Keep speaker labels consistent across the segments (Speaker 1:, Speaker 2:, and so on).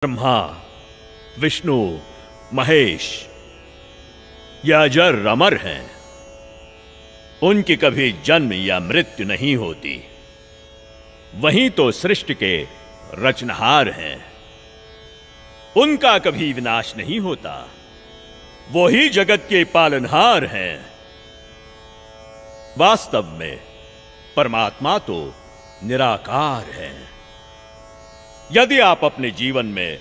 Speaker 1: ब्रह्मा, विष्णु, महेश ये अजर अमर हैं। उनकी कभी जन्म या मृत्यु नहीं होती। वही तो सृष्टि के रचनहार हैं। उनका कभी विनाश नहीं होता। वो ही जगत के पालनहार हैं। वास्तव में परमात्मा तो निराकार है। यदि आप अपने जीवन में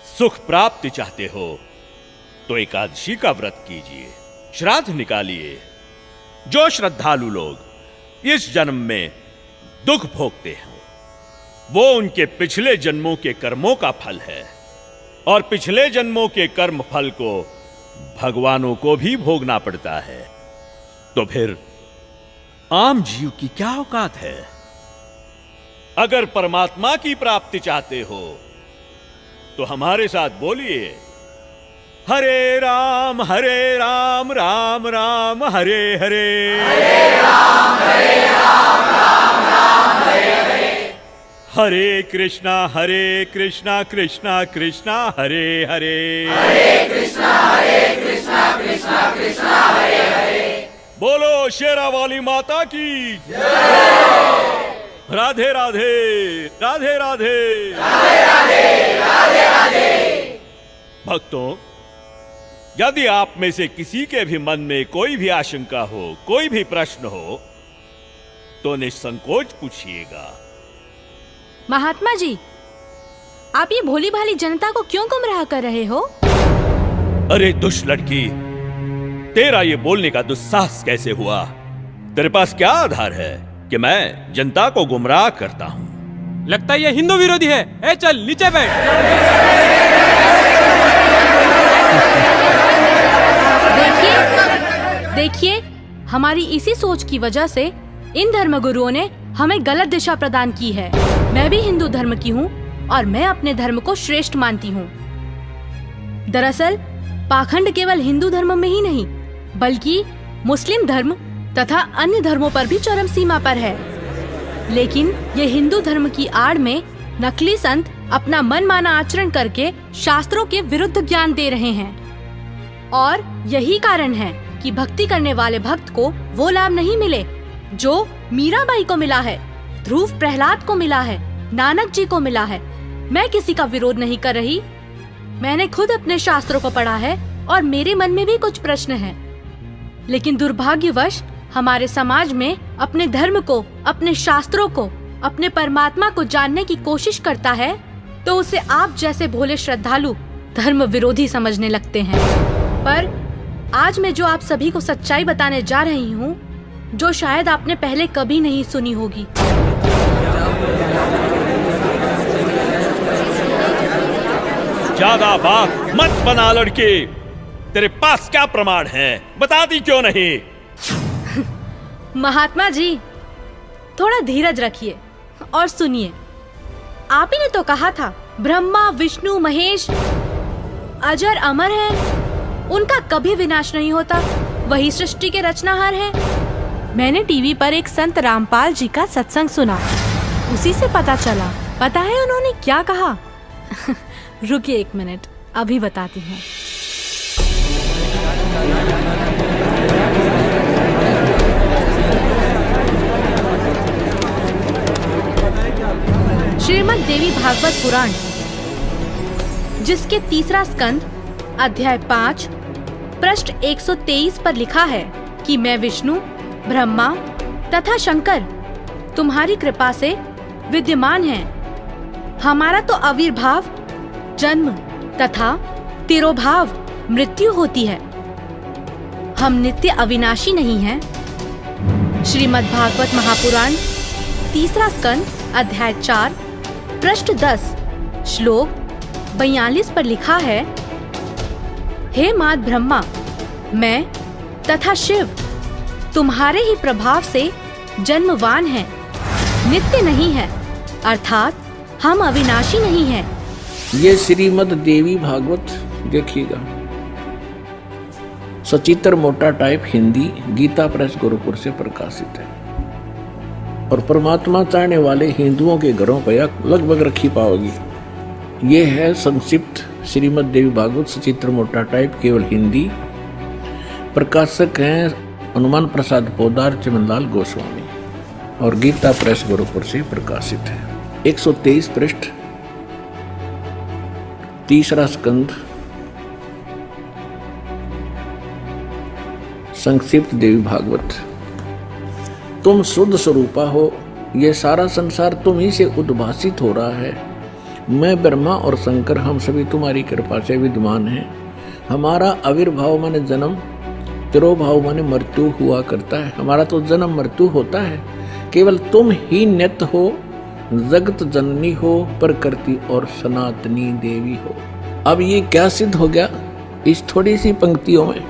Speaker 1: सुख प्राप्ति चाहते हो तो एकादशी का व्रत कीजिए, श्राद्ध निकालिए। जो श्रद्धालु लोग इस जन्म में दुख भोगते हैं वो उनके पिछले जन्मों के कर्मों का फल है, और पिछले जन्मों के कर्म फल को भगवानों को भी भोगना पड़ता है। तो फिर आम जीव की क्या औकात है? अगर परमात्मा की प्राप्ति चाहते हो तो हमारे साथ बोलिए, हरे राम राम राम हरे हरे,
Speaker 2: हरे राम राम राम हरे हरे,
Speaker 1: हरे कृष्णा कृष्णा कृष्णा हरे हरे,
Speaker 2: हरे कृष्णा कृष्णा कृष्णा हरे हरे।
Speaker 1: बोलो शेरा वाली माता की राधे राधे राधे राधे
Speaker 2: राधे राधे राधे राधे।
Speaker 1: भक्तों, यदि आप में से किसी के भी मन में कोई भी आशंका हो, कोई भी प्रश्न हो तो निसंकोच पूछिएगा।
Speaker 3: महात्मा जी, आप ये भोली भाली जनता को क्यों गुमराह कर रहे हो?
Speaker 1: अरे दुष्ट लड़की, तेरा ये बोलने का दुस्साहस कैसे हुआ? तेरे पास क्या आधार है कि मैं जनता को गुमराह करता हूँ?
Speaker 4: लगता है ये हिंदू विरोधी है। ए चल नीचे बैठ।
Speaker 3: देखिए, हमारी इसी सोच की वजह से इन धर्मगुरुओं ने हमें गलत दिशा प्रदान की है। मैं भी हिंदू धर्म की हूँ और मैं अपने धर्म को श्रेष्ठ मानती हूँ। दरअसल पाखंड केवल हिंदू धर्म में ही नहीं बल्कि मुस्लिम धर्म तथा अन्य धर्मों पर भी चरम सीमा पर है। लेकिन ये हिंदू धर्म की आड़ में नकली संत अपना मनमाना आचरण करके शास्त्रों के विरुद्ध ज्ञान दे रहे हैं, और यही कारण है कि भक्ति करने वाले भक्त को वो लाभ नहीं मिले जो मीराबाई को मिला है, ध्रुव प्रहलाद को मिला है, नानक जी को मिला है। मैं किसी का विरोध नहीं कर रही। मैंने खुद अपने शास्त्रों को पढ़ा है और मेरे मन में भी कुछ प्रश्न हैं। लेकिन दुर्भाग्यवश हमारे समाज में अपने धर्म को, अपने शास्त्रों को, अपने परमात्मा को जानने की कोशिश करता है तो उसे आप जैसे भोले श्रद्धालु धर्म विरोधी समझने लगते हैं। पर आज मैं जो आप सभी को सच्चाई बताने जा रही हूँ, जो शायद आपने पहले कभी नहीं सुनी होगी।
Speaker 1: ज्यादा बात मत बना लड़के। तेरे पास क्या प्रमाण है? बताती क्यों नहीं?
Speaker 3: महात्मा जी, थोड़ा धीरज रखिए और सुनिए। आप ही ने तो कहा था ब्रह्मा, विष्णु, महेश अजर अमर हैं, उनका कभी विनाश नहीं होता, वही सृष्टि के रचनाहार हैं। मैंने टीवी पर एक संत रामपाल जी का सत्संग सुना, उसी से पता चला। पता है उन्होंने क्या कहा? रुकिए एक मिनट, अभी बताती हूँ। श्रीमद् देवी भागवत पुराण, जिसके तीसरा स्कंद अध्याय 5 पृष्ठ 123 पर लिखा है कि मैं विष्णु, ब्रह्मा तथा शंकर तुम्हारी कृपा से विद्यमान हैं। हमारा तो आविर्भाव, जन्म तथा तिरोभाव मृत्यु होती है। हम नित्य अविनाशी नहीं हैं। श्रीमद् भागवत महापुराण तीसरा स्कंद अध्याय 4 पृष्ठ 10 श्लोक 42 पर लिखा है, हे मात ब्रह्मा, मैं तथा शिव तुम्हारे ही प्रभाव से जन्मवान हैं, नित्य नहीं है, अर्थात हम अविनाशी नहीं हैं।
Speaker 5: ये श्रीमद् देवी भागवत देखिएगा, सचित्र मोटा टाइप हिंदी, गीता प्रेस गोरखपुर से प्रकाशित है। और परमात्मा चाहने वाले हिंदुओं के घरों पर लगभग रखी पाओगी। ये है संक्षिप्त श्रीमद् देवी भागवत सचित्र मोटा टाइप, केवल हिंदी। प्रकाशक हैं हनुमान प्रसाद पोदार, चमनलाल गोस्वामी, और गीता प्रेस गोरखपुर से प्रकाशित है। 123 पृष्ठ, तीसरा स्कंद, संक्षिप्त देवी भागवत। तुम शुद्ध स्वरूपा हो, ये सारा संसार तुम ही से उद्भासित हो रहा है। मैं ब्रह्मा और शंकर हम सभी तुम्हारी कृपा से विद्यमान हैं। हमारा आविर्भाव माने जन्म, तिरोभाव माने मृत्यु हुआ करता है। हमारा तो जन्म मृत्यु होता है, केवल तुम ही नित्य हो, जगत जननी हो, प्रकृति और सनातनी देवी हो। अब ये क्या सिद्ध हो गया इस थोड़ी सी पंक्तियों में?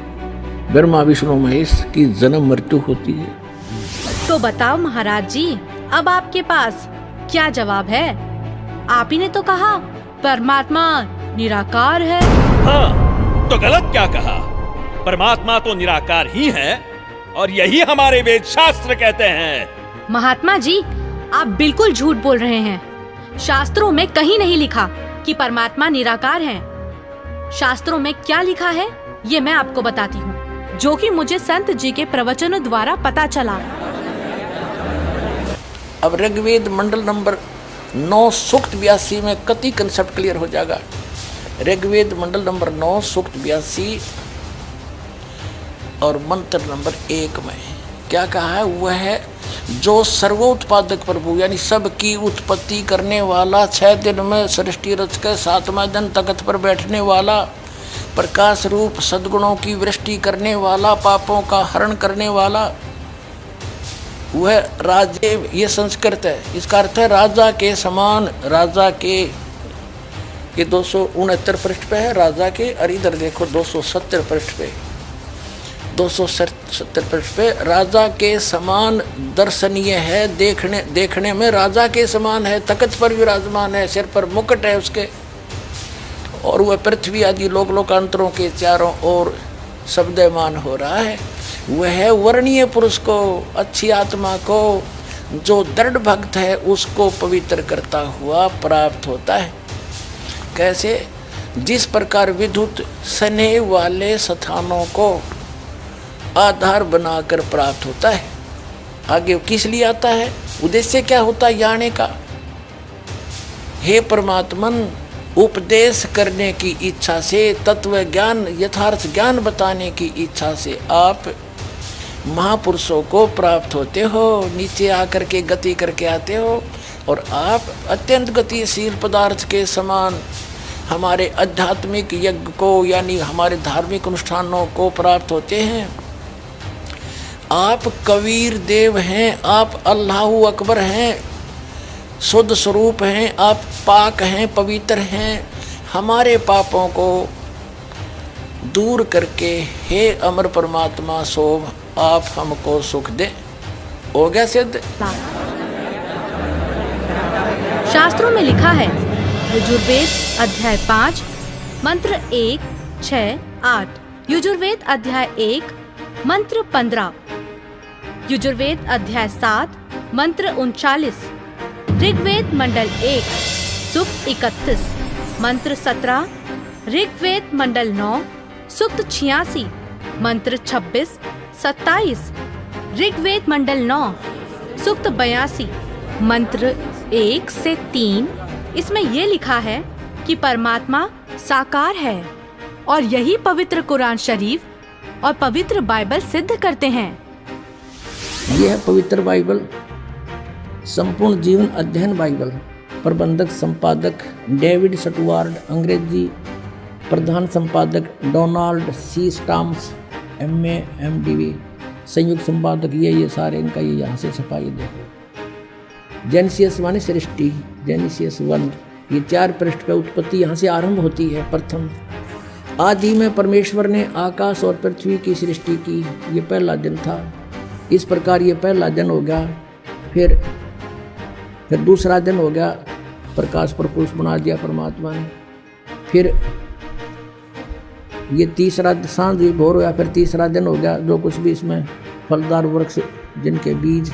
Speaker 5: ब्रह्मा विष्णु महेश की जन्म मृत्यु होती है।
Speaker 3: तो बताओ महाराज जी, अब आपके पास क्या जवाब है? आप ही ने तो कहा परमात्मा निराकार है।
Speaker 1: हाँ, तो गलत क्या कहा? परमात्मा तो निराकार ही है, और यही हमारे वेद शास्त्र कहते हैं।
Speaker 3: महात्मा जी, आप बिल्कुल झूठ बोल रहे हैं। शास्त्रों में कहीं नहीं लिखा कि परमात्मा निराकार है। शास्त्रों में क्या लिखा है ये मैं आपको बताती हूँ, जो कि मुझे संत जी के प्रवचनों द्वारा पता चला।
Speaker 5: अब ऋग्वेद मंडल नंबर 9 सूक्त 82 में कति कंसेप्ट क्लियर हो जाएगा। ऋग्वेद मंडल नंबर 9 सूक्त 82 और मंत्र नंबर 1 में क्या कहा है? वह है जो सर्वोत्पादक प्रभु, यानी सबकी उत्पत्ति करने वाला, 6 दिन में सृष्टि रच के 7वां दिन तख्त पर बैठने वाला, प्रकाश रूप सद्गुणों की वृष्टि करने वाला, पापों का हरण करने वाला, वह राजे, ये संस्कृत है, इसका अर्थ है राजा के समान। राजा के, ये 269 पृष्ठ पे है राजा के, और इधर देखो 270 पृष्ठ पे, 270 पृष्ठ पे राजा के समान दर्शनीय है। देखने में राजा के समान है, तख्त पर विराजमान है, सिर पर मुकुट है उसके, और वह पृथ्वी आदि लोकांतरों के चारों ओर शब्दमान हो रहा है। वह वर्णीय पुरुष को, अच्छी आत्मा को, जो दृढ़ भक्त है उसको पवित्र करता हुआ प्राप्त होता है। कैसे? जिस प्रकार विद्युत स्नेह वाले स्थानों को आधार बनाकर प्राप्त होता है। आगे किस लिए आता है? उद्देश्य क्या होता है आने का? हे परमात्मन, उपदेश करने की इच्छा से, तत्व ज्ञान, यथार्थ ज्ञान बताने की इच्छा से आप महापुरुषों को प्राप्त होते हो, नीचे आकर के गति करके आते हो, और आप अत्यंत गतिशील पदार्थ के समान हमारे आध्यात्मिक यज्ञ को, यानी हमारे धार्मिक अनुष्ठानों को प्राप्त होते हैं। आप कबीर देव हैं, आप अल्लाहु अकबर हैं, शुद्ध स्वरूप हैं, आप पाक हैं, पवित्र हैं। हमारे पापों को दूर करके हे अमर परमात्मा सोम, आप हमको सुख दे। हो गया सिद्ध।
Speaker 3: शास्त्रों में लिखा है, यजुर्वेद अध्याय 5 मंत्र 1, 6, 8, यजुर्वेद अध्याय 1 मंत्र 15, यजुर्वेद अध्याय 7 मंत्र 39, ऋग्वेद मंडल 1 सूक्त 31 मंत्र 17, ऋग्वेद मंडल 9 सूक्त 86 मंत्र 26, 27, ऋग्वेद मंडल 9 सूक्त 82 मंत्र 1 से 3। इसमें यह लिखा है कि परमात्मा साकार है, और यही पवित्र कुरान शरीफ और पवित्र बाइबल सिद्ध करते हैं।
Speaker 5: यह है पवित्र बाइबल, संपूर्ण जीवन अध्ययन बाइबल। प्रबंधक संपादक डेविड स्टुअर्ट, अंग्रेजी प्रधान संपादक Donald C Stamps, MA MDV, संयुक्त संपादक ये सारे इनका ये यहाँ से छपाई देखो। जेनेसिस माने सृष्टि, जेनेसिस 1, ये 4 पृष्ठ पे उत्पत्ति यहाँ से आरंभ होती है। प्रथम आदि में परमेश्वर ने आकाश और पृथ्वी की सृष्टि की, ये पहला दिन था। इस प्रकार ये पहला दिन हो गया। फिर दूसरा दिन हो गया, प्रकाश पर पुरुष बना दिया परमात्मा ने। फिर ये तीसरा सांझ भोर हो गया, फिर तीसरा दिन हो गया। जो कुछ भी इसमें फलदार वृक्ष जिनके बीज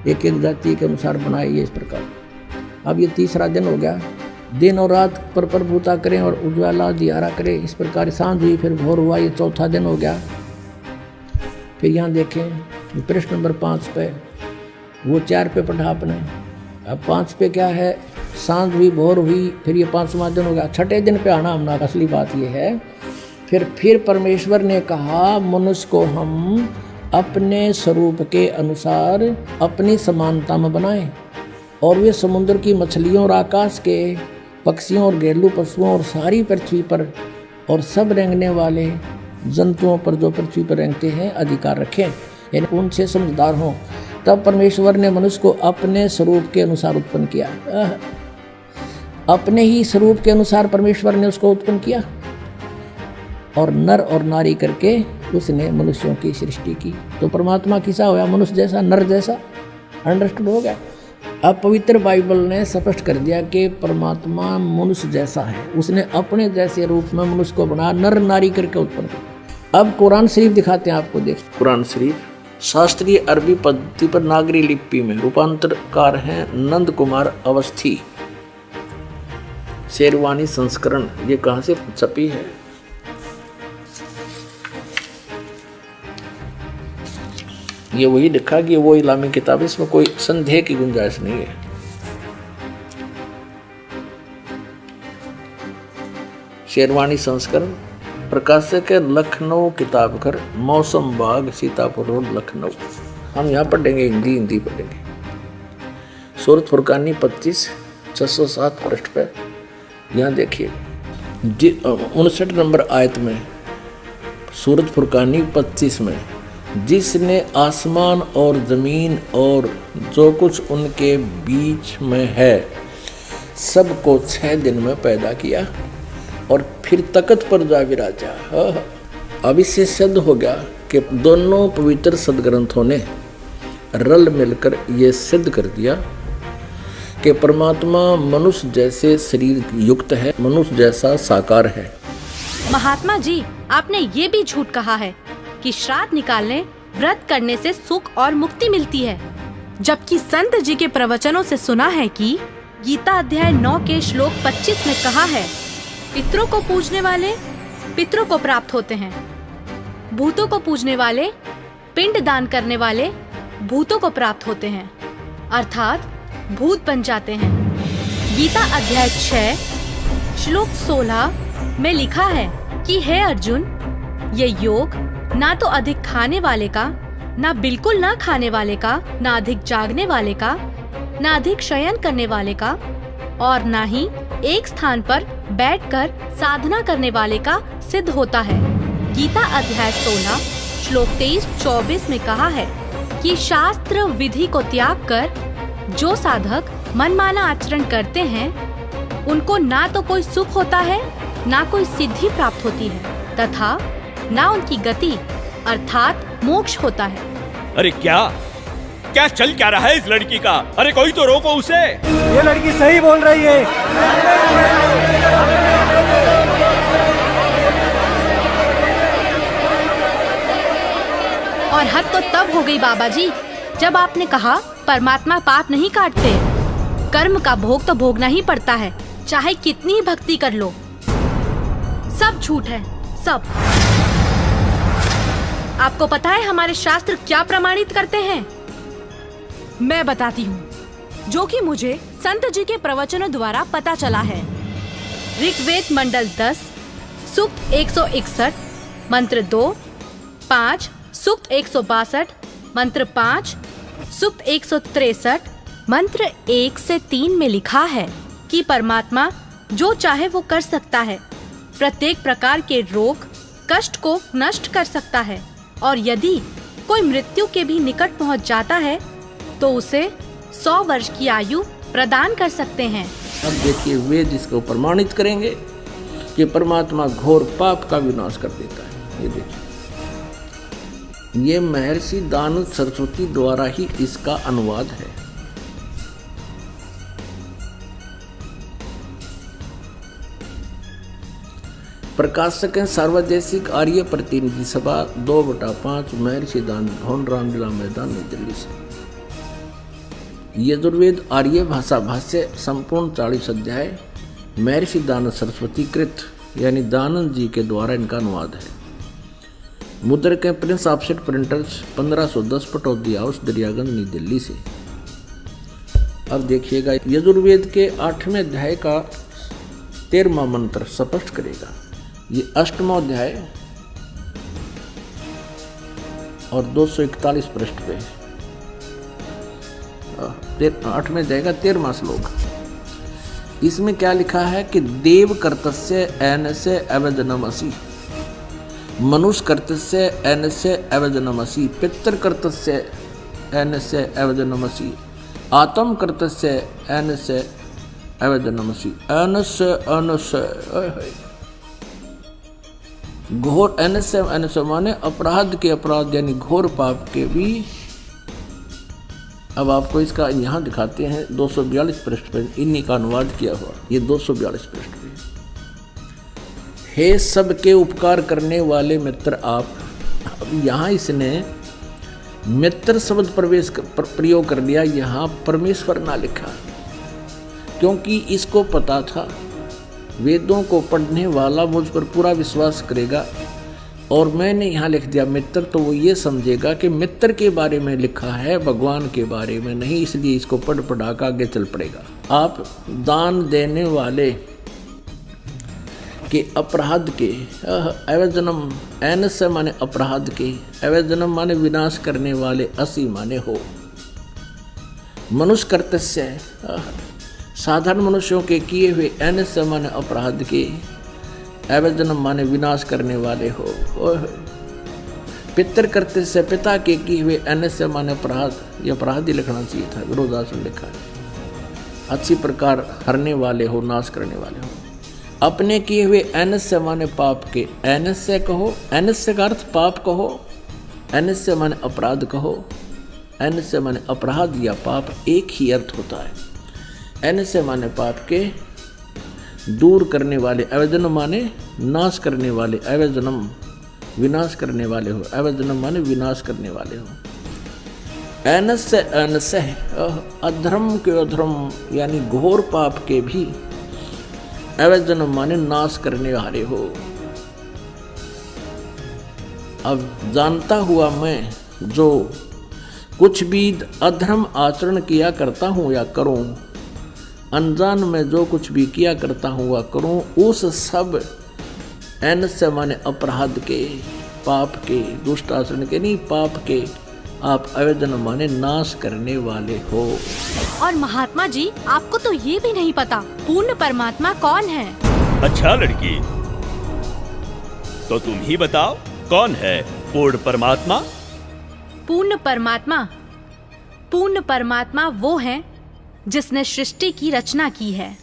Speaker 5: एक एक जाति के अनुसार बनाए, ये इस प्रकार। अब ये तीसरा दिन हो गया। दिन और रात पर प्रभुता करें और उज्ज्वला दियारा करें। इस प्रकार सांझ हुई, फिर भोर हुआ, ये चौथा दिन हो गया। फिर यहाँ देखें प्रश्न नंबर 5 पे, वो 4 पे पढ़ा आपने, अब 5 पे क्या है, सांझ हुई, भोर हुई, फिर ये 5वां दिन हो गया। छठे दिन पे आना हमने, असली बात ये है। फिर परमेश्वर ने कहा मनुष्य को हम अपने स्वरूप के अनुसार अपनी समानता में बनाएं, और वे समुद्र की मछलियों और आकाश के पक्षियों और घरेलू पशुओं और सारी पृथ्वी पर और सब रेंगने वाले जंतुओं पर जो पृथ्वी पर रेंगते हैं अधिकार रखें, यानी उनसे समझदार हों। तब परमेश्वर ने मनुष्य को अपने स्वरूप के अनुसार उत्पन्न किया। अपने ही स्वरूप के अनुसार परमेश्वर ने उसको उत्पन्न किया, और नर और नारी करके उसने मनुष्यों की सृष्टि की। तो परमात्मा किसा होया, मनुष्य जैसा, नर जैसा। अंडरस्टूड हो गया। अब पवित्र बाइबल ने स्पष्ट कर दिया कि परमात्मा मनुष्य जैसा है, उसने अपने जैसे रूप में मनुष्य को बनाया, नर नारी करके उत्पन्न किया। अब कुरान शरीफ दिखाते हैं आपको, देख कुरान शरीफ शास्त्रीय अरबी पद्धति पर नागरी लिपि में रूपांतरकार हैं नंद कुमार अवस्थी, शेरवानी संस्करण। ये कहाँ से छपी है? ये वही लिखा कि वो इस्लामी किताब, इसमें कोई संदेह की गुंजाइश नहीं है। शेरवानी संस्करण, प्रकाशक है लखनऊ किताब घर, मौसम बाग, सीतापुर रोड, लखनऊ। हम यहाँ पढ़ेंगे, हिंदी पढ़ेंगे। सूरत फुरकानी 25 607 पृष्ठ पे यहाँ देखिए 59 नंबर आयत में, सूरत फुरकानी 25 में, जिसने आसमान और ज़मीन और जो कुछ उनके बीच में है सबको 6 दिन में पैदा किया और फिर तख्त पर जा विराजा। अब इससे सिद्ध हो गया कि दोनों पवित्र सदग्रंथों ने रल मिलकर ये सिद्ध कर दिया कि परमात्मा मनुष्य जैसे शरीर युक्त है, मनुष्य जैसा साकार है।
Speaker 3: महात्मा जी, आपने ये भी झूठ कहा है कि श्राद्ध निकालने, व्रत करने से सुख और मुक्ति मिलती है, जबकि संत जी के प्रवचनों से सुना है कि गीता अध्याय 9 के श्लोक 25 में कहा है, पितरों को पूजने वाले पितरों को प्राप्त होते हैं, भूतों को पूजने वाले, पिंड दान करने वाले भूतों को प्राप्त होते हैं, अर्थात भूत बन जाते हैं। गीता अध्याय 6 श्लोक 16 में लिखा है कि हे अर्जुन, ये योग ना तो अधिक खाने वाले का, ना बिल्कुल ना खाने वाले का, ना अधिक जागने वाले का, ना अधिक शयन करने वाले का, और ना ही एक स्थान पर बैठकर साधना करने वाले का सिद्ध होता है। गीता अध्याय 16 श्लोक 23-24 में कहा है कि शास्त्र विधि को त्याग कर जो साधक मनमाना आचरण करते हैं, उनको ना तो कोई सुख होता है, ना कोई सिद्धि प्राप्त होती है, तथा ना उनकी गति अर्थात मोक्ष होता है।
Speaker 1: अरे क्या चल क्या रहा है इस लड़की का? अरे कोई तो रोको उसे।
Speaker 4: ये लड़की सही बोल रही है।
Speaker 3: और हद तो तब हो गई बाबा जी, जब आपने कहा परमात्मा पाप नहीं काटते, कर्म का भोग तो भोगना ही पड़ता है, चाहे कितनी ही भक्ति कर लो। सब झूठ है, सब। आपको पता है हमारे शास्त्र क्या प्रमाणित करते हैं? मैं बताती हूँ, जो कि मुझे संत जी के प्रवचनों द्वारा पता चला है। ऋग्वेद मंडल 10 सूक्त 161 मंत्र 2, 5 सूक्त 162 मंत्र 5, सूक्त 163 मंत्र 1 से 3 में लिखा है कि परमात्मा जो चाहे वो कर सकता है, प्रत्येक प्रकार के रोग कष्ट को नष्ट कर सकता है, और यदि कोई मृत्यु के भी निकट पहुंच जाता है तो उसे 100 वर्ष की आयु प्रदान कर सकते हैं।
Speaker 5: अब देखिए वेद इसको प्रमाणित करेंगे कि परमात्मा घोर पाप का विनाश कर देता है। ये देखिए, ये महर्षि दानु सरस्वती द्वारा ही इसका अनुवाद है। प्रकाशक हैं सर्वदेशिक आर्य प्रतिनिधि सभा 2/5 महर्षि दान भवन रामलीला मैदान नई दिल्ली से। यजुर्वेद आर्य भाषा भाष्य संपूर्ण 40 अध्याय महर्षि दानंद सरस्वती कृत यानी दानंद जी के द्वारा इनका अनुवाद है। मुद्रक है Prince offset printers 1510 Pataudi house Daryaganj नई दिल्ली से। अब देखिएगा यजुर्वेद के 8वें अध्याय का 13वां मंत्र स्पष्ट करेगा। ये 8वां अध्याय और 241 पृष्ठ पे 8वें अध्याय का 13वां श्लोक। इसमें क्या लिखा है कि देव कर्तस्य एनस्य अवजनमसि, मनुष्य कर्तस्य एनस्य अवजनमसि, पितृ कर्तस्य एनस्य अवजनमसि, आत्म कर्तस्य एनस्य अवजनमसि। एनस्य एनस्य घोर एनस्य एनस्य माने अपराध के अपराध यानी घोर पाप के भी। अब आपको इसका यहाँ दिखाते हैं 242 पृष्ठ पर इन्हीं का अनुवाद किया हुआ। ये 242 पृष्ठ पे। हे सबके उपकार करने वाले मित्र आप। अब यहाँ इसने मित्र शब्द प्रयोग कर दिया, यहाँ परमेश्वर ना लिखा, क्योंकि इसको पता था वेदों को पढ़ने वाला मुझ पर पूरा विश्वास करेगा, और मैंने यहाँ लिख दिया मित्र, तो वो ये समझेगा कि मित्र के बारे में लिखा है, भगवान के बारे में नहीं, इसलिए इसको पढ़ कर आगे चल पड़ेगा। आप दान देने वाले के अपराध के अवजनम, एनस्य माने अपराध के, अवजनम माने विनाश करने वाले, असी माने हो। मनुष्य कर्तस्य साधारण मनुष्यों के किए हुए, एनस्य माने अपराध के, अवजनम माने विनाश करने वाले हो। पितृ कर्तस्य पिता के किए हुए, एनस्य माने अपराध, ये अपराध ही लिखना चाहिए था, विरोधासन लिखा है। अच्छी प्रकार हरने वाले हो, नाश करने वाले हो। अपने किए हुए, एनस्य माने पाप के, एनस्य कहो, एनस्य का अर्थ पाप कहो, एनस्य माने अपराध कहो, एनस्य माने अपराध या पाप एक ही अर्थ होता है। एनस्य माने पाप के दूर करने वाले, अवजनम माने नाश करने वाले, अवजनम विनाश करने वाले हो, अवजनम माने विनाश करने वाले हो। एनस्य एनस्य अधर्म के अधर्म यानी घोर पाप के भी, अवजनम माने नाश करने वाले हो। अब जानता हुआ मैं जो कुछ भी अधर्म आचरण किया करता हूँ या करूँ, अनजान में जो कुछ भी किया करता हूँ वह करूँ, उस सब एनस्य माने अपराध के, पाप के, दुष्ट आचरण के नहीं, पाप के आप अवजन माने नाश करने वाले हो।
Speaker 3: और महात्मा जी, आपको तो ये भी नहीं पता पूर्ण परमात्मा कौन है।
Speaker 1: अच्छा लड़की, तो तुम ही बताओ कौन है पूर्ण परमात्मा?
Speaker 3: पूर्ण परमात्मा वो है जिसने सृष्टि की रचना की है।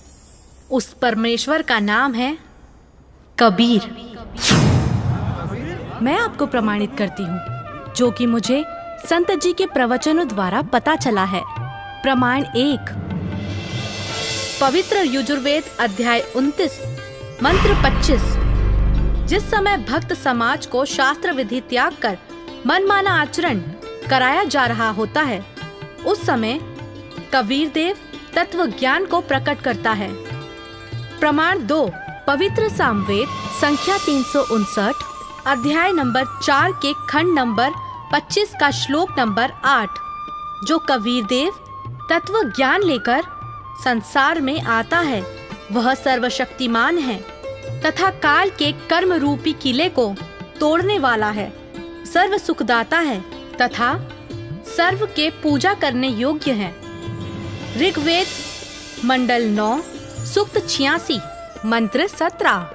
Speaker 3: उस परमेश्वर का नाम है कबीर। मैं आपको प्रमाणित करती हूँ, जो कि मुझे संत जी के प्रवचनों द्वारा पता चला है। प्रमाण 1, पवित्र यजुर्वेद अध्याय 29 मंत्र 25। जिस समय भक्त समाज को शास्त्र विधि त्याग कर मनमाना आचरण कराया जा रहा होता है, उस समय कबीर देव तत्व ज्ञान को प्रकट करता है। प्रमाण 2, पवित्र सामवेद संख्या 359 अध्याय नंबर 4 के खंड नंबर 25 का श्लोक नंबर 8, जो कबीर देव तत्व ज्ञान लेकर संसार में आता है, वह सर्वशक्तिमान है तथा काल के कर्म रूपी किले को तोड़ने वाला है, सर्व सुखदाता है तथा सर्व के पूजा करने योग्य है। ऋग्वेद मंडल 9 सूक्त 86 मंत्र 17।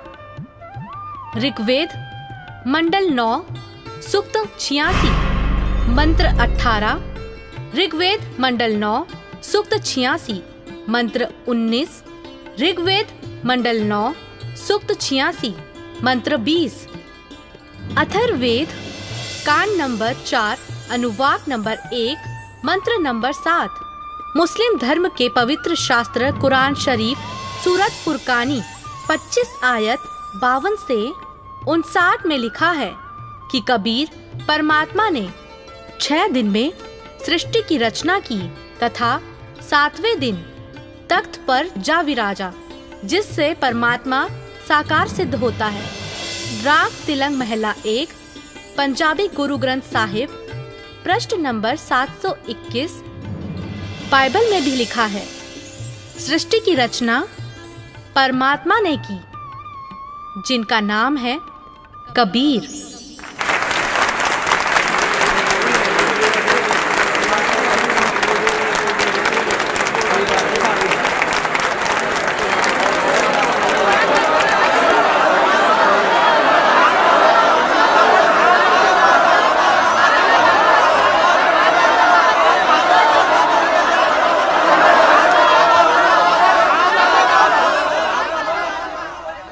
Speaker 3: ऋग्वेद मंडल 9 सूक्त 86 मंत्र 18। ऋग्वेद मंडल 9 सूक्त 86 मंत्र 19। ऋग्वेद मंडल 9 सूक्त 86 मंत्र 20। अथर्ववेद कांड नंबर 4 अनुवाक नंबर 1 मंत्र नंबर 7। मुस्लिम धर्म के पवित्र शास्त्र कुरान शरीफ सूरत फुरकानी 25 आयत 52 से 59 में लिखा है कि कबीर परमात्मा ने 6 दिन में सृष्टि की रचना की तथा 7वें दिन तख्त पर जा विराजा। जिससे परमात्मा साकार सिद्ध होता है। राग तिलंग महला 1, पंजाबी गुरु ग्रंथ साहिब, पृष्ठ नंबर 721। बाइबल में भी लिखा है, सृष्टि की रचना परमात्मा ने की, जिनका नाम है कबीर।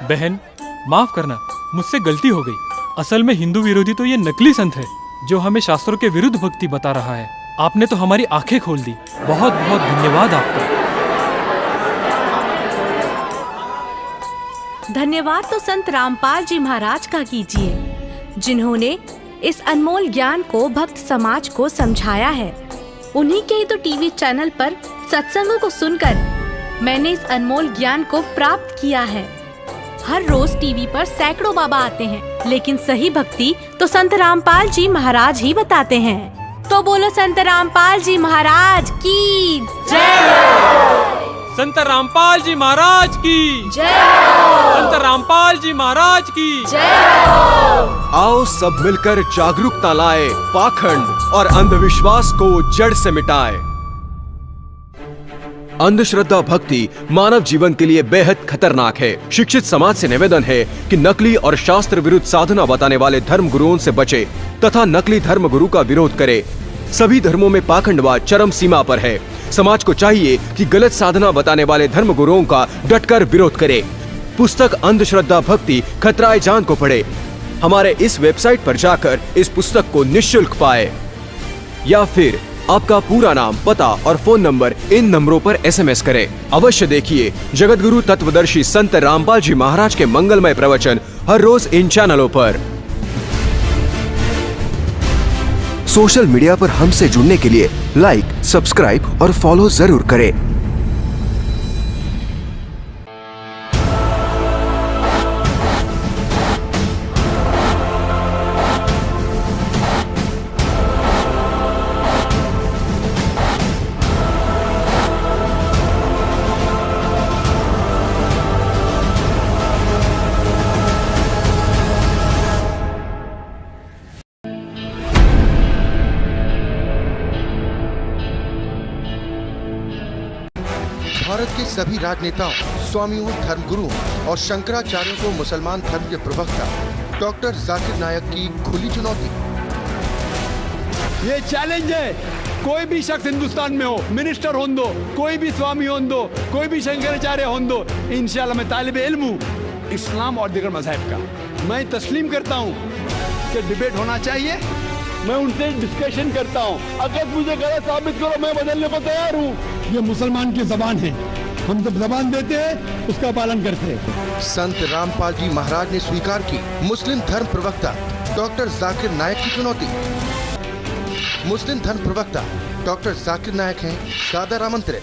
Speaker 4: बहन माफ करना, मुझसे गलती हो गई। असल में हिंदू विरोधी तो ये नकली संत है जो हमें शास्त्रों के विरुद्ध भक्ति बता रहा है। आपने तो हमारी आंखें खोल दी। बहुत बहुत धन्यवाद आपका।
Speaker 3: धन्यवाद तो संत रामपाल जी महाराज का कीजिए, जिन्होंने इस अनमोल ज्ञान को भक्त समाज को समझाया है। उन्हीं के ही तो टीवी चैनल पर सत्संगों को सुनकर मैंने इस अनमोल ज्ञान को प्राप्त किया है। हर रोज टीवी पर सैकड़ों बाबा आते हैं, लेकिन सही भक्ति तो संत रामपाल जी महाराज ही बताते हैं। तो बोलो संत रामपाल जी महाराज की जय।
Speaker 4: संत रामपाल जी महाराज की
Speaker 3: जय।
Speaker 4: संत रामपाल जी महाराज की
Speaker 3: जय।
Speaker 6: आओ सब मिलकर जागरूकता लाए, पाखंड और अंधविश्वास को जड़ से मिटाए। अंधश्रद्धा भक्ति मानव जीवन के लिए बेहद खतरनाक है। शिक्षित समाज से निवेदन है कि नकली और शास्त्र विरुद्ध साधना बताने वाले धर्म गुरुओं से बचे तथा नकली धर्म गुरु का विरोध करे। सभी धर्मों में पाखंडवाद चरम सीमा पर है। समाज को चाहिए कि गलत साधना बताने वाले धर्म गुरुओं का डटकर विरोध करे। पुस्तक अंधश्रद्धा भक्ति खतराए जान को पढ़े। हमारे इस वेबसाइट पर जाकर इस पुस्तक को निःशुल्क पाए, या फिर आपका पूरा नाम, पता और फोन नंबर इन नंबरों पर SMS करें। अवश्य देखिए जगत गुरु तत्वदर्शी संत रामपाल जी महाराज के मंगलमय प्रवचन हर रोज इन चैनलों पर। सोशल मीडिया पर हमसे जुड़ने के लिए लाइक, सब्सक्राइब और फॉलो जरूर करें।
Speaker 7: भारत के सभी राजनेताओं, स्वामियों, धर्मगुरुओं और शंकराचार्यों को मुसलमान धर्म के प्रवक्ता डॉक्टर जाकिर नायक की खुली चुनौती।
Speaker 8: ये चैलेंज है, कोई भी शख्स हिंदुस्तान में हो, मिनिस्टर हों दो, कोई भी स्वामी हों दो, कोई भी शंकराचार्य हों दो, इंशाल्लाह मैं तालिब इल्म हूँ इस्लाम और दीगर मज़हब का। मैं तस्लीम करता हूँ कि डिबेट होना चाहिए। मैं उनसे डिस्कशन करता हूँ, अगर मुझे गलत साबित करो मैं बदलने को तैयार हूँ। ये मुसलमान की जबान है, हम जब जबान देते हैं उसका पालन करते हैं।
Speaker 7: संत रामपाल जी महाराज ने स्वीकार की मुस्लिम धर्म प्रवक्ता डॉक्टर जाकिर नायक की चुनौती। मुस्लिम धर्म प्रवक्ता डॉक्टर जाकिर नायक हैं सादर आमंत्रित,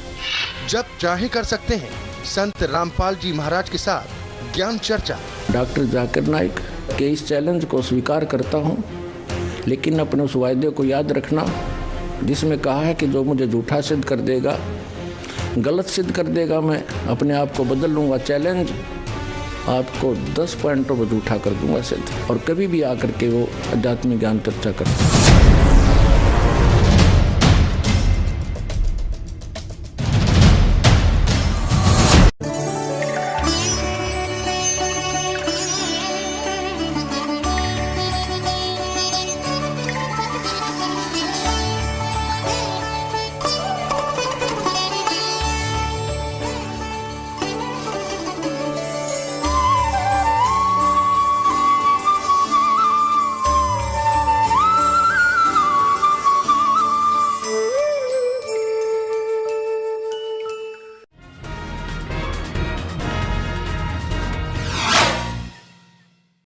Speaker 7: जब चाहे कर सकते हैं संत रामपाल जी महाराज के साथ ज्ञान चर्चा।
Speaker 5: डॉक्टर जाकिर नायक के इस चैलेंज को स्वीकार करता हूँ, लेकिन अपने उस वायदे को याद रखना जिसमें कहा है कि जो मुझे झूठा सिद्ध कर देगा, गलत सिद्ध कर देगा, मैं अपने आप को बदल लूँगा। चैलेंज, आपको 10 पॉइंटों पर झूठा कर दूंगा सिद्ध, और कभी भी आकर के वो अध्यात्मिक ज्ञान चर्चा करता।